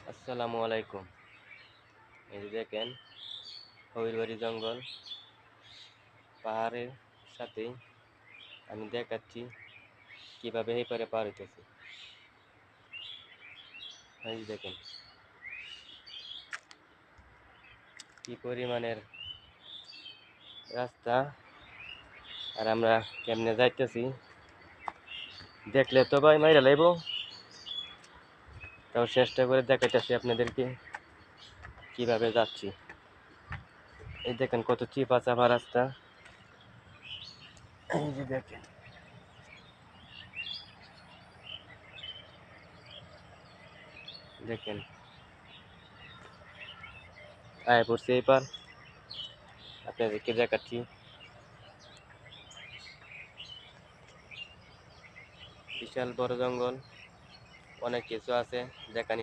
আসসালামু আলাইকুম। এই যে দেখেন হবিরবাড়ি জঙ্গল পাহাড়ের সাথেই আমি দেখাচ্ছি কিভাবে এই পারে পার হইতেছি। এই যে দেখেন কি পরিমাণের রাস্তা, আর আমরা কেমনে যাইতেছি দেখলে তো ভাই মাইরা লাইব। তাও চেষ্টা করে দেখাইতেছি আপনাদেরকে কিভাবে যাচ্ছি। এই দেখেন কত চিপা চাপা রাস্তা। এই যে দেখেন দেখেন আয় পড়ছি এই পার, আপনাদেরকে দেখাচ্ছি। বিশাল বড় জঙ্গল, অনেক কিছু আছে দেখানি।